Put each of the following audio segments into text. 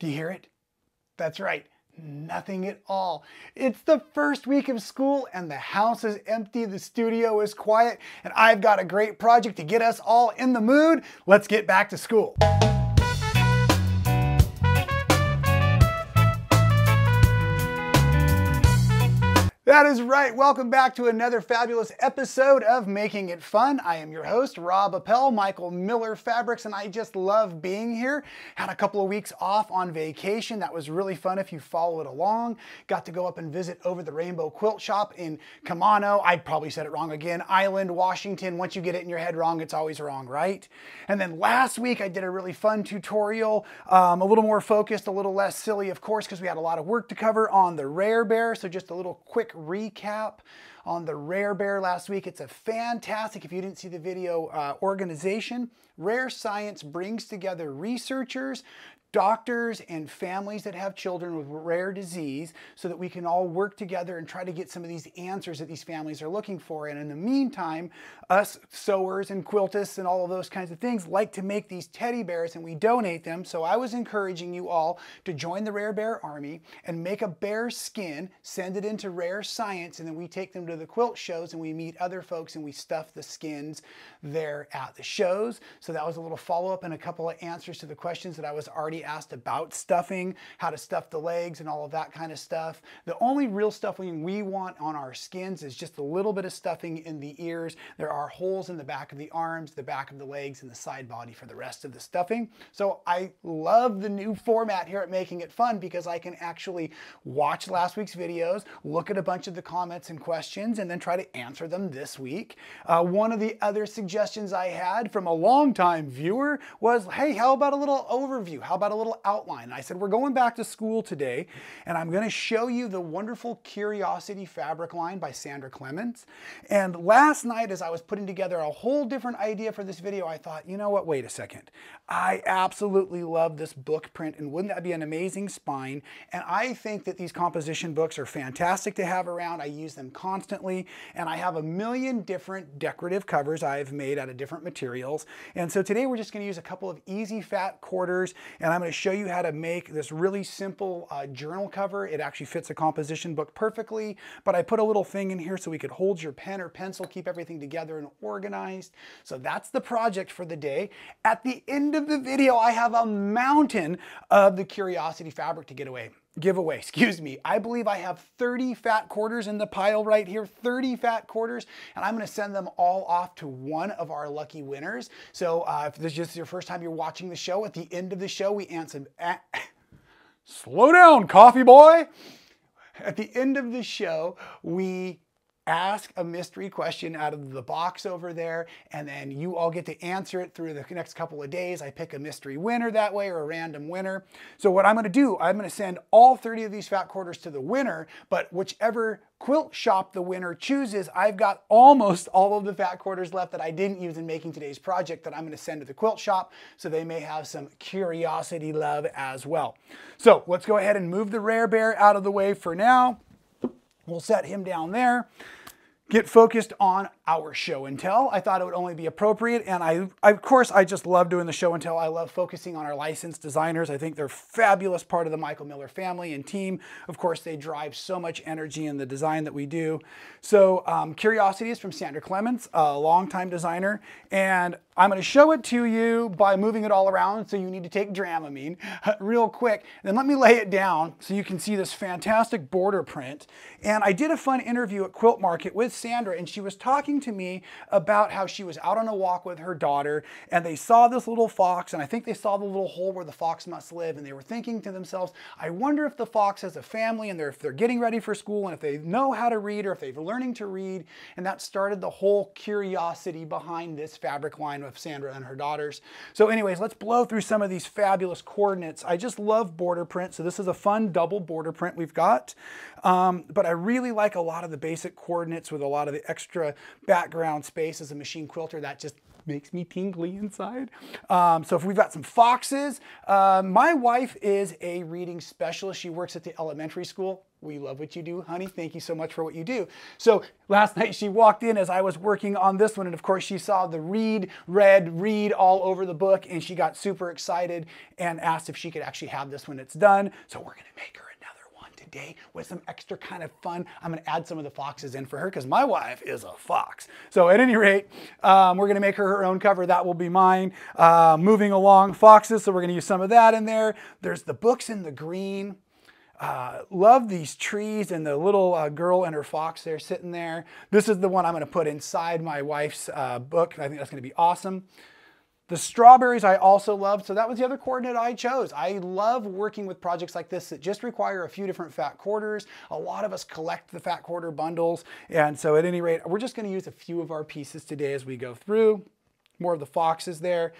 Do you hear it? That's right. Nothing at all. It's the first week of school and the house is empty, the studio is quiet, and I've got a great project to get us all in the mood. Let's get back to school. That is right. Welcome back to another fabulous episode of Making It Fun. I am your host, Rob Appell, Michael Miller Fabrics, and I just love being here. Had a couple of weeks off on vacation. That was really fun if you followed along. Got to go up and visit over the Rainbow Quilt Shop in Camano. I probably said it wrong again. Island, Washington. Once you get it in your head wrong, it's always wrong, right? And then last week I did a really fun tutorial, a little more focused, a little less silly, of course, because we had a lot of work to cover on the Rare Bear. So just a little quick recap on the Rare Bear last week. It's a fantastic, if you didn't see the video, organization. Rare Science brings together researchers, doctors, and families that have children with rare disease so that we can all work together and try to get some of these answers that these families are looking for. And in the meantime, us sewers and quiltists and all of those kinds of things like to make these teddy bears, and we donate them. So I was encouraging you all to join the Rare Bear Army and make a bear skin, send it into Rare Science, and then we take them to the quilt shows and we meet other folks and we stuff the skins there at the shows. So that was a little follow-up and a couple of answers to the questions that I was already asked about stuffing, how to stuff the legs and all of that kind of stuff. The only real stuffing we want on our skins is just a little bit of stuffing in the ears. There are holes in the back of the arms, the back of the legs, and the side body for the rest of the stuffing. So I love the new format here at Making It Fun because I can actually watch last week's videos, look at a bunch of the comments and questions, and then try to answer them this week. One of the other suggestions I had from a longtime viewer was, hey, how about a little overview? How about a little outline? And I said, we're going back to school today, and I'm going to show you the wonderful Curiosity fabric line by Sandra Clemens. And last night, as I was putting together a whole different idea for this video, I thought, you know what, wait a second. I absolutely love this book print, and wouldn't that be an amazing spine? And I think that these composition books are fantastic to have around. I use them constantly, and I have a million different decorative covers I've made out of different materials. And so today we're just going to use a couple of easy fat quarters, and I'm going to show you how to make this really simple journal cover. It actually fits a composition book perfectly, but I put a little thing in here so we could hold your pen or pencil, keep everything together and organized. So that's the project for the day. At the end of the video, I have a mountain of the Curiosity fabric to giveaway, excuse me. I believe I have 30 fat quarters in the pile right here, 30 fat quarters, and I'm going to send them all off to one of our lucky winners. So if this is just your first time you're watching the show, at the end of the show, we answer, slow down, coffee boy. At the end of the show, we ask a mystery question out of the box over there, and then you all get to answer it through the next couple of days. I pick a mystery winner that way, or a random winner. So what I'm going to do, I'm going to send all 30 of these fat quarters to the winner, but whichever quilt shop the winner chooses, I've got almost all of the fat quarters left that I didn't use in making today's project that I'm going to send to the quilt shop so they may have some Curiosity love as well. So let's go ahead and move the Rare Bear out of the way for now. We'll set him down there. Get focused on our show and tell. I thought it would only be appropriate, and of course, I just love doing the show and tell. I love focusing on our licensed designers. I think they're a fabulous part of the Michael Miller family and team. Of course, they drive so much energy in the design that we do. So Curiosity is from Sandra Clemens, a longtime designer, and I'm going to show it to you by moving it all around, so you need to take Dramamine real quick. Then let me lay it down so you can see this fantastic border print. And I did a fun interview at Quilt Market with Sandra, and she was talking to me about how she was out on a walk with her daughter, and they saw this little fox, and I think they saw the little hole where the fox must live, and they were thinking to themselves, I wonder if the fox has a family, and if they're getting ready for school, and if they know how to read, or if they're learning to read. And that started the whole curiosity behind this fabric line with Sandra and her daughters. So anyways, let's blow through some of these fabulous coordinates. I just love border print, so this is a fun double border print we've got. But I really like a lot of the basic coordinates with a lot of the extra background space as a machine quilter. That just makes me tingly inside. So if we've got some foxes, my wife is a reading specialist. She works at the elementary school. We love what you do, honey. Thank you so much for what you do. So last night she walked in as I was working on this one, and of course she saw the read all over the book, and she got super excited and asked if she could actually have this when it's done. So we're gonna make her another one today with some extra kind of fun. I'm gonna add some of the foxes in for her because my wife is a fox. So at any rate, we're gonna make her own cover. That will be mine. Moving along, foxes, so we're gonna use some of that in there. There's the books in the green. Love these trees and the little girl and her fox there sitting there. This is the one I'm going to put inside my wife's book. I think that's going to be awesome. The strawberries I also love, so that was the other coordinate I chose. I love working with projects like this that just require a few different fat quarters. A lot of us collect the fat quarter bundles, and so at any rate, we're just going to use a few of our pieces today as we go through. More of the foxes there.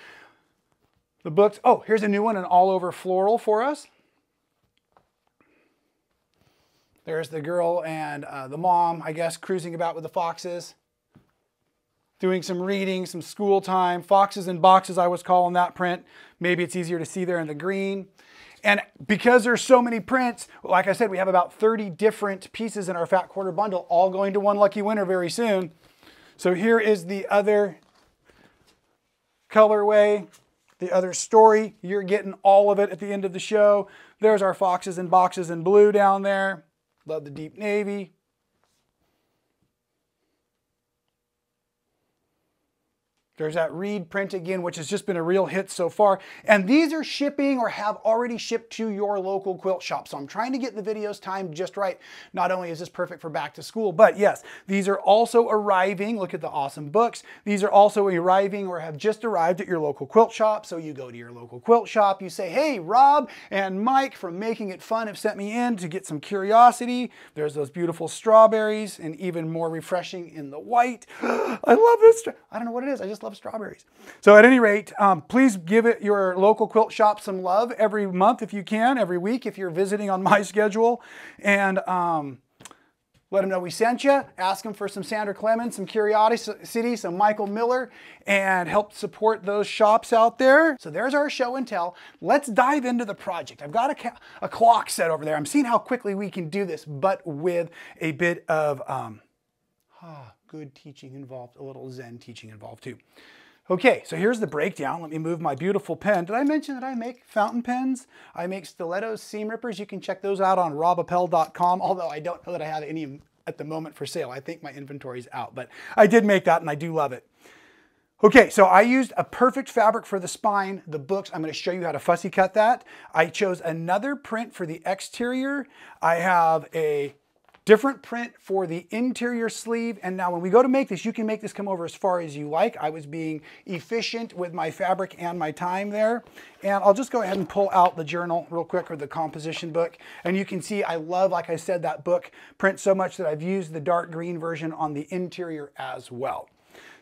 The books, oh, here's a new one, an all over floral for us. There's the girl and the mom, I guess, cruising about with the foxes. Doing some reading, some school time. Foxes in boxes, I was calling that print. Maybe it's easier to see there in the green. And because there's so many prints, like I said, we have about 30 different pieces in our fat quarter bundle, all going to one lucky winner very soon. So here is the other colorway, the other story. You're getting all of it at the end of the show. There's our foxes in boxes in blue down there. Love the deep navy. There's that reed print again, which has just been a real hit so far. And these are shipping or have already shipped to your local quilt shop. So I'm trying to get the videos timed just right. Not only is this perfect for back to school, but yes, these are also arriving. Look at the awesome books. These are also arriving or have just arrived at your local quilt shop. So you go to your local quilt shop, you say, hey, Rob and Mike from Making It Fun have sent me in to get some curiosity. There's those beautiful strawberries and even more refreshing in the white. I love this. I don't know what it is. I just love strawberries. So at any rate, please give it your local quilt shop some love every month if you can, every week if you're visiting on my schedule. And let them know we sent you. Ask them for some Sandra Clemens, some curiosity, some Michael Miller, and help support those shops out there. So there's our show and tell. Let's dive into the project. I've got a clock set over there. I'm seeing how quickly we can do this, but with a bit of good teaching involved, a little Zen teaching involved too. Okay, so here's the breakdown. Let me move my beautiful pen. Did I mention that I make fountain pens? I make stilettos, seam rippers. You can check those out on robappell.com, although I don't know that I have any at the moment for sale. I think my inventory is out, but I did make that and I do love it. Okay, so I used a perfect fabric for the spine, the books. I'm going to show you how to fussy cut that. I chose another print for the exterior. I have a different print for the interior sleeve. And now when we go to make this, you can make this come over as far as you like. I was being efficient with my fabric and my time there. And I'll just go ahead and pull out the journal real quick, or the composition book. And you can see I love, like I said, that book print so much that I've used the dark green version on the interior as well.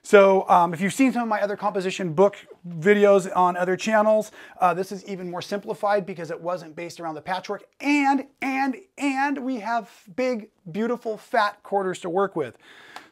So if you've seen some of my other composition book videos on other channels, this is even more simplified because it wasn't based around the patchwork, and we have big, beautiful, fat quarters to work with.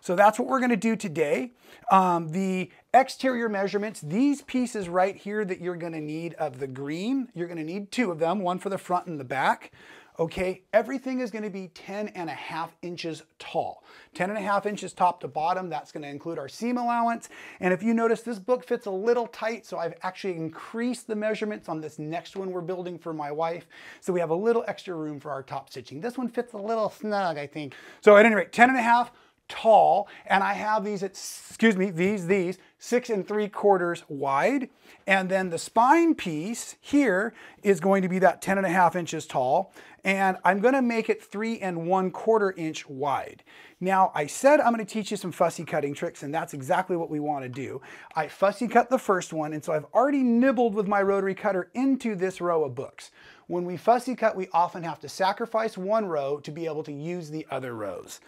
So that's what we're going to do today. The exterior measurements, these pieces right here that you're going to need of the green, you're going to need two of them, one for the front and the back. Okay, everything is going to be 10.5 inches tall. 10.5 inches top to bottom. That's going to include our seam allowance. And if you notice, this book fits a little tight, so I've actually increased the measurements on this next one we're building for my wife. So we have a little extra room for our top stitching. This one fits a little snug, I think. So at any rate, 10.5 tall, and I have these at, these 6 3/4 wide. And then the spine piece here is going to be that 10.5 inches tall. And I'm going to make it 3 1/4 inch wide. Now, I said I'm going to teach you some fussy cutting tricks, and that's exactly what we want to do. I fussy cut the first one, and so I've already nibbled with my rotary cutter into this row of books. When we fussy cut, we often have to sacrifice one row to be able to use the other rows.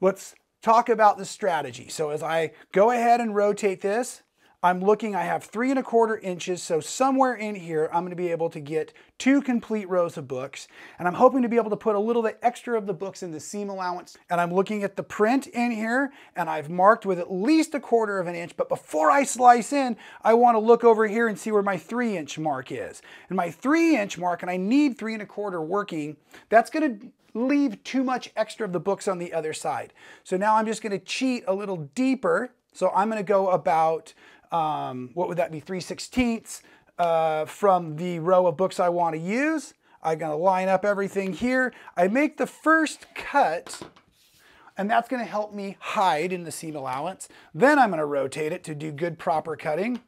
Let's talk about the strategy. So as I go ahead and rotate this, I'm looking, I have 3 1/4 inches, so somewhere in here, I'm gonna be able to get 2 complete rows of books. And I'm hoping to be able to put a little bit extra of the books in the seam allowance. And I'm looking at the print in here, and I've marked with at least 1/4 of an inch. But before I slice in, I wanna look over here and see where my 3-inch mark is. And my 3-inch mark, and I need 3 1/4 working, that's gonna leave too much extra of the books on the other side. So now I'm just gonna cheat a little deeper. So I'm gonna go about, what would that be, 3/16 from the row of books I want to use. I'm going to line up everything here. I make the first cut, and that's going to help me hide in the seam allowance. Then I'm going to rotate it to do good proper cutting,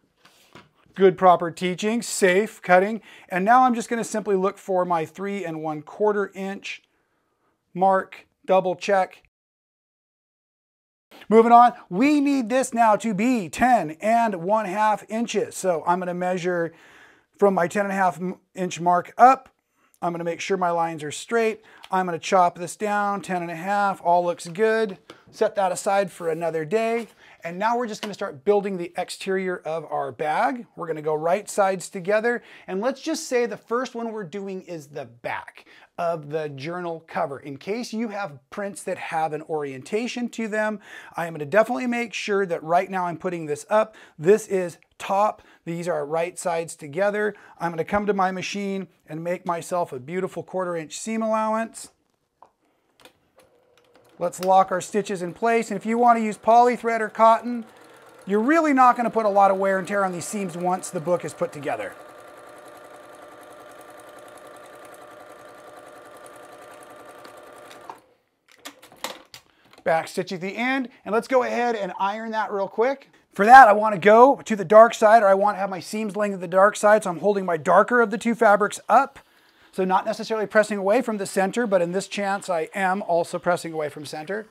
good proper teaching, safe cutting. And now I'm just going to simply look for my 3 1/4 inch mark, double check. Moving on, we need this now to be 10 1/2 inches. So I'm going to measure from my 10 1/2 inch mark up. I'm going to make sure my lines are straight. I'm going to chop this down, 10 1/2, all looks good. Set that aside for another day. And now we're just going to start building the exterior of our bag. We're going to go right sides together. And let's just say the first one we're doing is the back of the journal cover. In case you have prints that have an orientation to them, I am going to definitely make sure that right now I'm putting this up. This is top. These are right sides together. I'm going to come to my machine and make myself a beautiful 1/4 inch seam allowance. Let's lock our stitches in place. And if you want to use poly thread or cotton, you're really not going to put a lot of wear and tear on these seams once the book is put together. Back stitch at the end, and let's go ahead and iron that real quick. For that, I want to go to the dark side, or I want to have my seams laying to the dark side, so I'm holding my darker of the 2 fabrics up. So not necessarily pressing away from the center, but in this chance, I am also pressing away from center.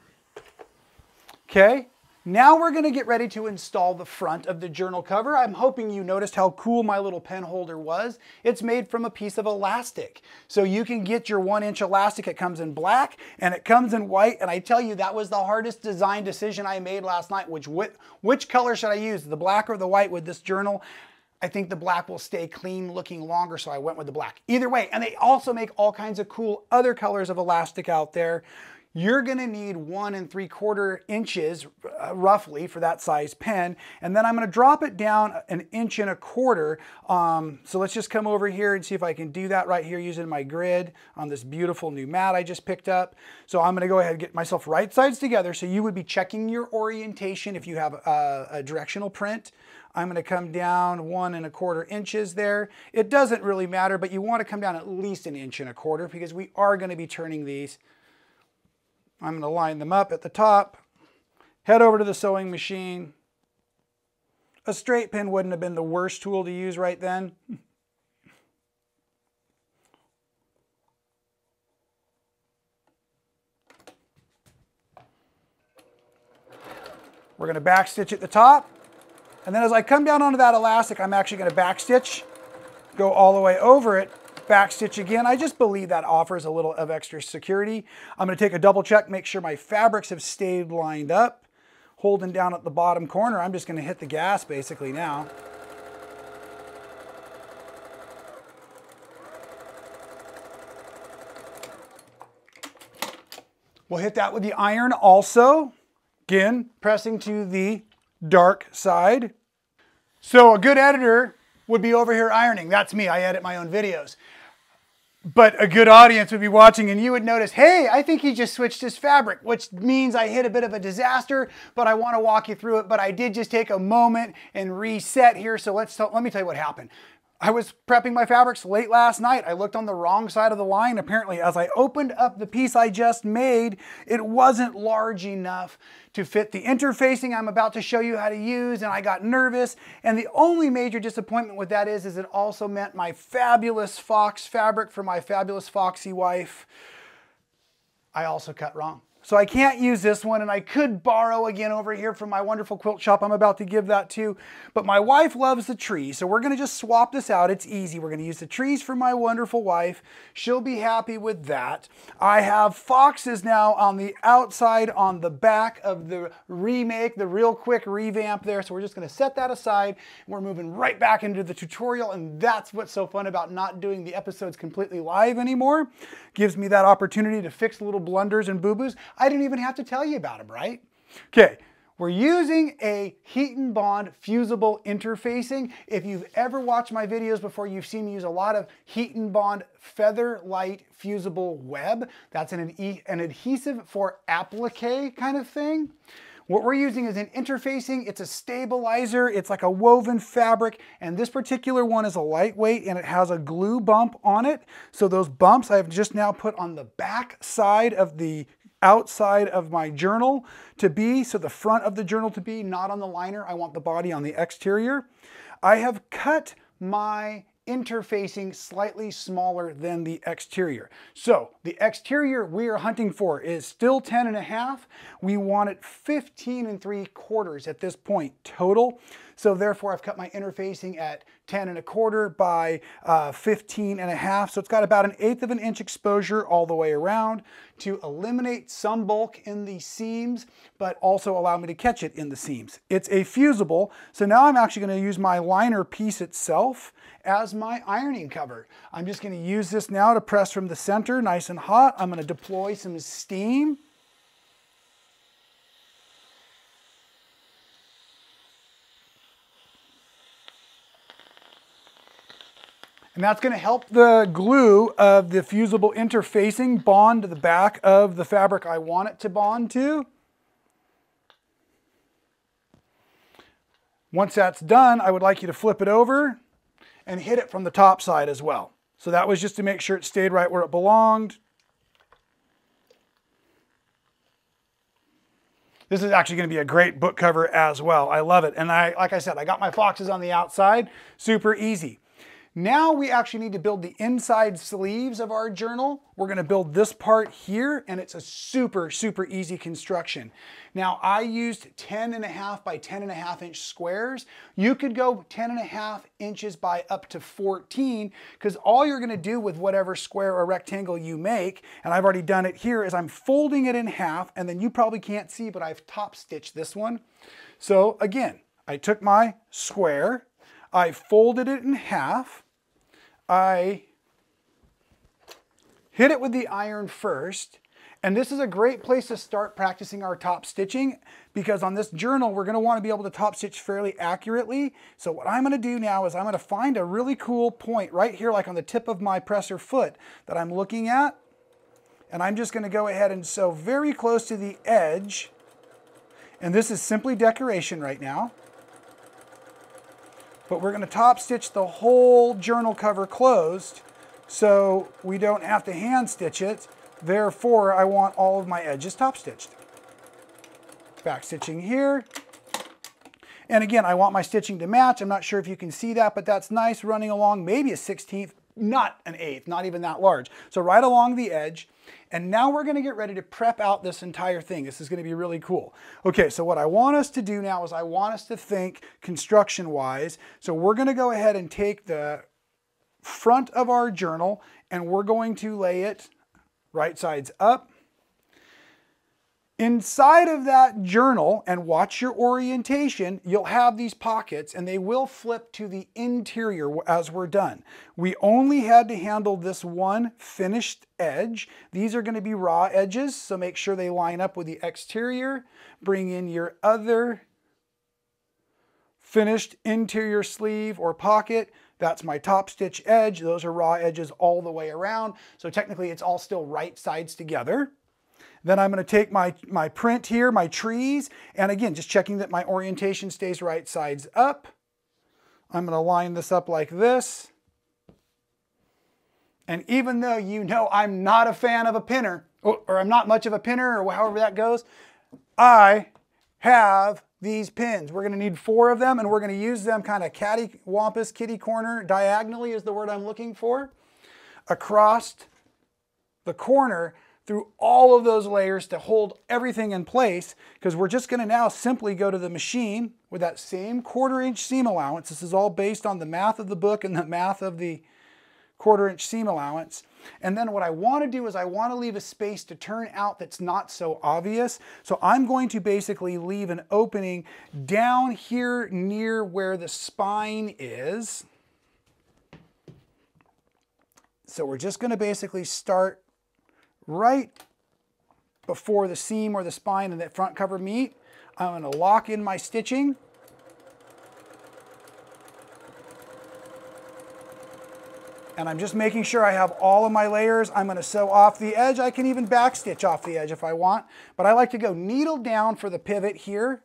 Okay, now we're going to get ready to install the front of the journal cover. I'm hoping you noticed how cool my little pen holder was. It's made from a piece of elastic. So you can get your 1-inch elastic. It comes in black and it comes in white. And I tell you, that was the hardest design decision I made last night. Which color should I use, the black or the white with this journal? I think the black will stay clean looking longer, so I went with the black. Either way, and they also make all kinds of cool other colors of elastic out there. You're gonna need 1 3/4 inches roughly for that size pen. And then I'm gonna drop it down 1 1/4 inches. So let's just come over here and see if I can do that right here using my grid on this beautiful new mat I just picked up. So I'm gonna go ahead and get myself right sides together. So you would be checking your orientation if you have a directional print. I'm going to come down 1 1/4 inches there. It doesn't really matter, but you want to come down at least 1 1/4 inches because we are going to be turning these. I'm going to line them up at the top, head over to the sewing machine. A straight pin wouldn't have been the worst tool to use right then. We're going to backstitch at the top. And then as I come down onto that elastic, I'm actually going to backstitch, go all the way over it, backstitch again. I just believe that offers a little of extra security. I'm going to take a double check, make sure my fabrics have stayed lined up. Holding down at the bottom corner, I'm just going to hit the gas basically now. We'll hit that with the iron also. Again, pressing to the dark side. So a good editor would be over here ironing. That's me, I edit my own videos. But a good audience would be watching and you would notice, hey, I think he just switched his fabric, which means I hit a bit of a disaster, but I want to walk you through it. But I did just take a moment and reset here. So let me tell you what happened. I was prepping my fabrics late last night. I looked on the wrong side of the line. Apparently, as I opened up the piece I just made, it wasn't large enough to fit the interfacing I'm about to show you how to use, and I got nervous. And the only major disappointment with that is it also meant my fabulous fox fabric for my fabulous foxy wife, I also cut wrong. So I can't use this one, and I could borrow again over here from my wonderful quilt shop. I'm about to give that to, but my wife loves the trees, so we're gonna just swap this out. It's easy. We're gonna use the trees for my wonderful wife. She'll be happy with that. I have foxes now on the outside on the back of the remake, the real quick revamp there. So we're just gonna set that aside. We're moving right back into the tutorial, and that's what's so fun about not doing the episodes completely live anymore. Gives me that opportunity to fix little blunders and boo-boos. I didn't even have to tell you about them, right? Okay, we're using a heat and bond fusible interfacing. If you've ever watched my videos before, you've seen me use a lot of heat and bond feather light fusible web. That's an adhesive for applique kind of thing. What we're using is an interfacing. It's a stabilizer. It's like a woven fabric. And this particular one is a lightweight and it has a glue bump on it. So those bumps I've just now put on the back side of the outside of my journal to be, so the front of the journal to be, not on the liner. I want the body on the exterior. I have cut my interfacing slightly smaller than the exterior. So the exterior we are hunting for is still 10.5. We want it 15 3/4 at this point total. So therefore I've cut my interfacing at 10 1/4 by 15.5. So it's got about 1/8 of an inch exposure all the way around to eliminate some bulk in the seams, but also allow me to catch it in the seams. It's a fusible. So now I'm actually going to use my liner piece itself as my ironing cover. I'm just going to use this now to press from the center, nice and hot. I'm going to deploy some steam. And that's going to help the glue of the fusible interfacing bond to the back of the fabric I want it to bond to. Once that's done, I would like you to flip it over and hit it from the top side as well. So that was just to make sure it stayed right where it belonged. This is actually going to be a great book cover as well. I love it. And like I said, I got my foxes on the outside. Super easy. Now we actually need to build the inside sleeves of our journal. We're going to build this part here, and it's a super, super easy construction. Now I used 10.5 by 10.5 inch squares. You could go 10.5 inches by up to 14, because all you're going to do with whatever square or rectangle you make, and I've already done it here, is I'm folding it in half, and then you probably can't see, but I've top stitched this one. So again, I took my square, I folded it in half, I hit it with the iron first, and this is a great place to start practicing our top stitching, because on this journal we're going to want to be able to top stitch fairly accurately. So what I'm going to do now is I'm going to find a really cool point right here, like on the tip of my presser foot that I'm looking at, and I'm just going to go ahead and sew very close to the edge, and this is simply decoration right now. But we're going to top stitch the whole journal cover closed so we don't have to hand stitch it. Therefore, I want all of my edges top stitched. Back stitching here. And again, I want my stitching to match. I'm not sure if you can see that, but that's nice running along maybe a 1/16, not an 1/8, not even that large. So right along the edge. And now we're going to get ready to prep out this entire thing. This is going to be really cool. Okay, so what I want us to do now is I want us to think construction-wise. So we're going to go ahead and take the front of our journal and we're going to lay it right sides up. Inside of that journal, and watch your orientation, you'll have these pockets and they will flip to the interior as we're done. We only had to handle this one finished edge. These are going to be raw edges, so make sure they line up with the exterior. Bring in your other finished interior sleeve or pocket. That's my top stitch edge. Those are raw edges all the way around. So technically it's all still right sides together. Then I'm going to take my print here, my trees, and again, just checking that my orientation stays right sides up. I'm going to line this up like this. And even though you know I'm not a fan of a pinner, or I'm not much of a pinner, or however that goes, I have these pins. We're going to need 4 of them, and we're going to use them kind of cattywampus, kitty corner, diagonally is the word I'm looking for, across the corner through all of those layers to hold everything in place, because we're just going to now simply go to the machine with that same 1/4 inch seam allowance. This is all based on the math of the book and the math of the 1/4 inch seam allowance. And then what I want to do is I want to leave a space to turn out that's not so obvious. So I'm going to basically leave an opening down here near where the spine is. So we're just going to basically start right before the seam or the spine and that front cover meet. I'm going to lock in my stitching. And I'm just making sure I have all of my layers. I'm going to sew off the edge. I can even back stitch off the edge if I want, but I like to go needle down for the pivot here.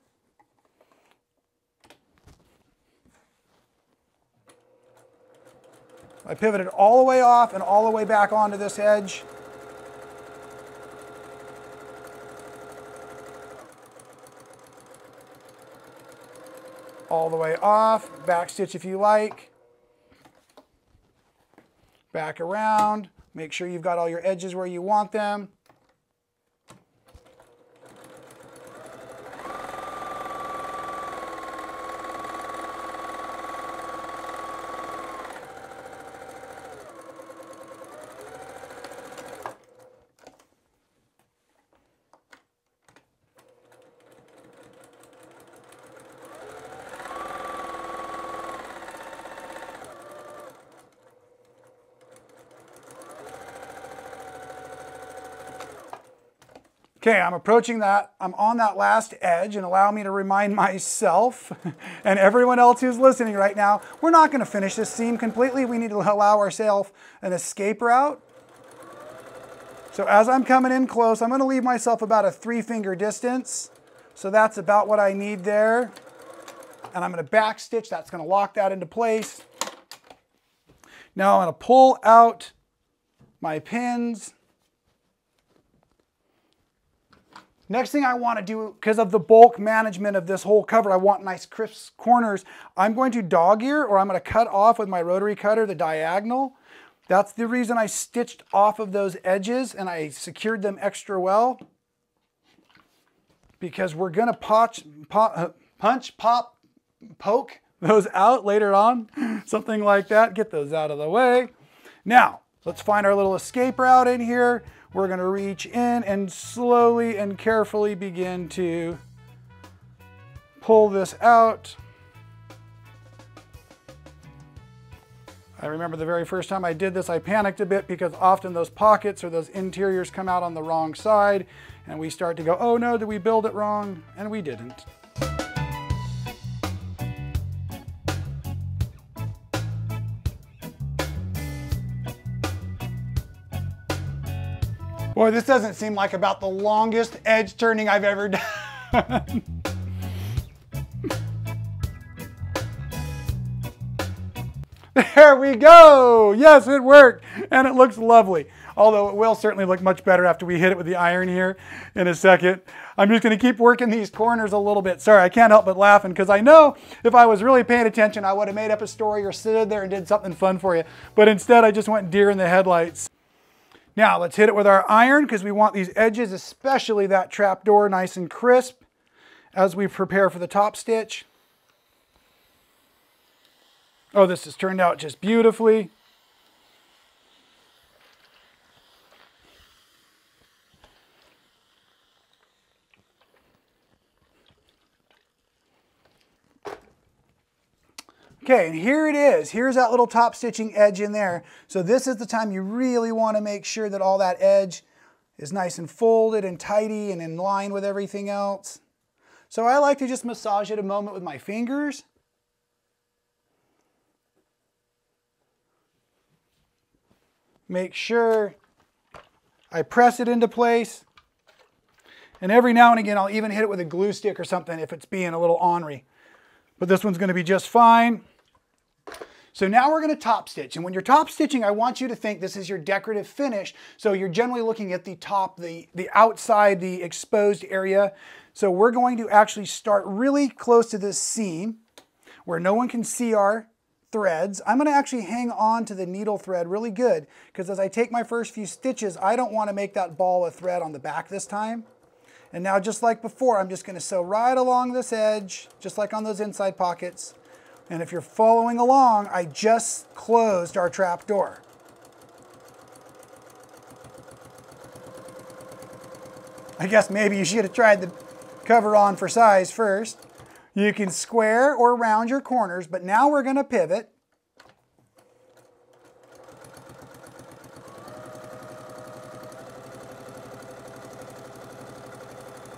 I pivoted all the way off and all the way back onto this edge. All the way off, back stitch if you like. Back around, make sure you've got all your edges where you want them. Okay, I'm approaching that. I'm on that last edge, and allow me to remind myself and everyone else who's listening right now, we're not going to finish this seam completely. We need to allow ourselves an escape route. So as I'm coming in close, I'm going to leave myself about a 3-finger distance. So that's about what I need there. And I'm going to back stitch. That's going to lock that into place. Now I'm going to pull out my pins. Next thing I want to do, because of the bulk management of this whole cover, I want nice crisp corners. I'm going to dog ear, or I'm going to cut off with my rotary cutter the diagonal. That's the reason I stitched off of those edges and I secured them extra well. Because we're going to punch, pop, poke those out later on. Something like that. Get those out of the way. Now, let's find our little escape route in here. We're going to reach in and slowly and carefully begin to pull this out. I remember the very first time I did this, I panicked a bit because often those pockets or those interiors come out on the wrong side and we start to go, oh no, did we build it wrong? And we didn't. Boy, this doesn't seem like about the longest edge turning I've ever done. There we go. Yes, it worked. And it looks lovely. Although it will certainly look much better after we hit it with the iron here in a second. I'm just going to keep working these corners a little bit. Sorry, I can't help but laughing because I know if I was really paying attention, I would have made up a story or stood there and did something fun for you. But instead, I just went deer in the headlights. Now let's hit it with our iron because we want these edges, especially that trapdoor, nice and crisp as we prepare for the top stitch. Oh, this has turned out just beautifully. Okay, and here it is. Here's that little top stitching edge in there. So this is the time you really want to make sure that all that edge is nice and folded and tidy and in line with everything else. So I like to just massage it a moment with my fingers. Make sure I press it into place. And every now and again, I'll even hit it with a glue stick or something if it's being a little ornery. But this one's going to be just fine. So now we're going to top stitch. And when you're top stitching, I want you to think this is your decorative finish. So you're generally looking at the top, the outside, the exposed area. So we're going to actually start really close to this seam where no one can see our threads. I'm going to actually hang on to the needle thread really good because as I take my first few stitches, I don't want to make that ball of thread on the back this time. And now just like before, I'm just going to sew right along this edge, just like on those inside pockets. And if you're following along, I just closed our trap door. I guess maybe you should have tried the cover on for size first. You can square or round your corners, but now we're going to pivot.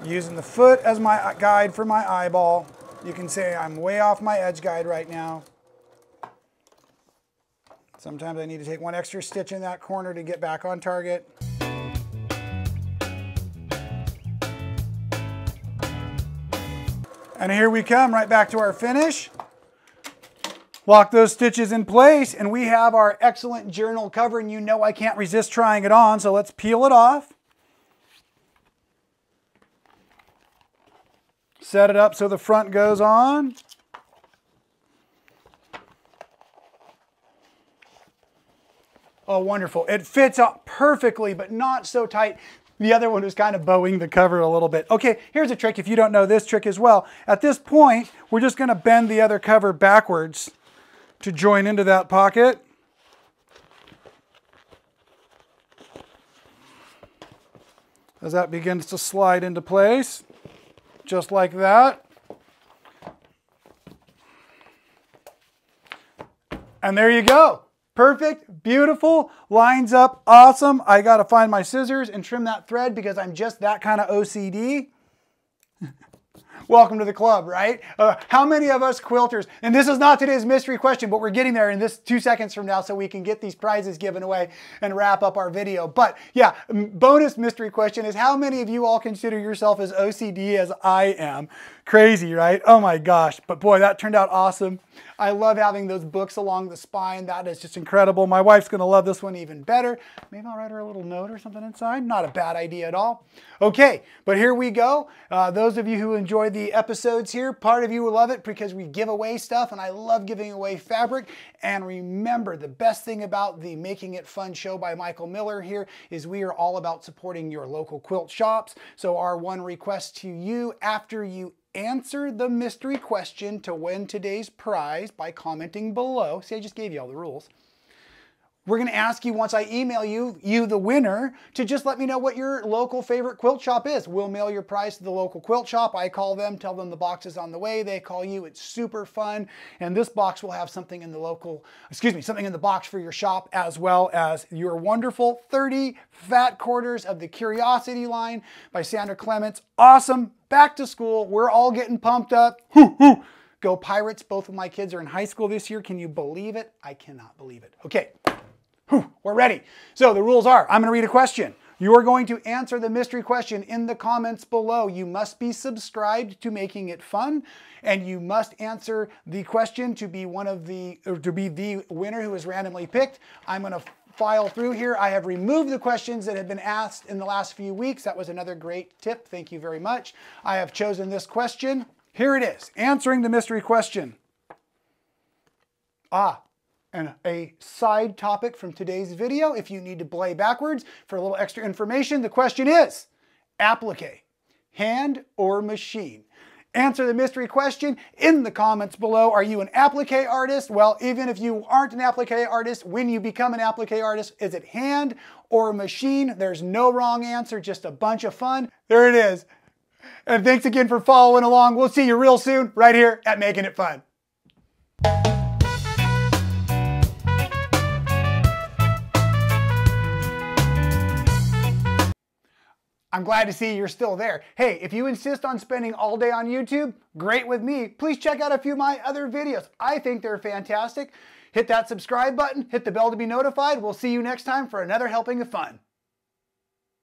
Using the foot as my guide for my eyeball. You can say I'm way off my edge guide right now. Sometimes I need to take one extra stitch in that corner to get back on target. And here we come right back to our finish. Lock those stitches in place and we have our excellent journal cover, and you know I can't resist trying it on, so let's peel it off. Set it up so the front goes on. Oh, wonderful. It fits up perfectly, but not so tight. The other one was kind of bowing the cover a little bit. Okay, here's a trick if you don't know this trick as well. At this point, we're just going to bend the other cover backwards to join into that pocket. As that begins to slide into place. Just like that. And there you go. Perfect, beautiful, lines up, awesome. I got to find my scissors and trim that thread because I'm just that kind of OCD. Welcome to the club, right? How many of us quilters, and this is not today's mystery question, but we're getting there in this 2 seconds from now so we can get these prizes given away and wrap up our video. But yeah, bonus mystery question is how many of you all consider yourself as OCD as I am? Crazy, right? Oh my gosh, but boy, that turned out awesome. I love having those books along the spine. That is just incredible. My wife's gonna love this one even better. Maybe I'll write her a little note or something inside. Not a bad idea at all. Okay, but here we go. Those of you who enjoy the episodes here, part of you will love it because we give away stuff, and I love giving away fabric. And remember, the best thing about the Making It Fun show by Michael Miller here is we are all about supporting your local quilt shops. So our one request to you, after you answer the mystery question to win today's prize by commenting below. See, I just gave you all the rules. We're going to ask you, once I email you the winner, to just let me know what your local favorite quilt shop is. We'll mail your prize to the local quilt shop. I call them, tell them the box is on the way. They call you. It's super fun. And this box will have something in the something in the box for your shop, as well as your wonderful 30 fat quarters of the Curiosity line by Sandra Clemens. Awesome. Back to school. We're all getting pumped up. Hoo, hoo. Go Pirates. Both of my kids are in high school this year. Can you believe it? I cannot believe it. Okay. We're ready. So the rules are, I'm going to read a question. You are going to answer the mystery question in the comments below. You must be subscribed to Making It Fun, and you must answer the question to be the winner who is randomly picked. I'm going to file through here. I have removed the questions that have been asked in the last few weeks. That was another great tip. Thank you very much. I have chosen this question. Here it is. Answering the mystery question. And a side topic from today's video, if you need to play backwards for a little extra information, the question is, applique, hand or machine? Answer the mystery question in the comments below. Are you an applique artist? Well, even if you aren't an applique artist, when you become an applique artist, is it hand or machine? There's no wrong answer, just a bunch of fun. There it is. And thanks again for following along. We'll see you real soon right here at Making It Fun. I'm glad to see you're still there. Hey, if you insist on spending all day on YouTube, great with me. Please check out a few of my other videos. I think they're fantastic. Hit that subscribe button, hit the bell to be notified. We'll see you next time for another helping of fun.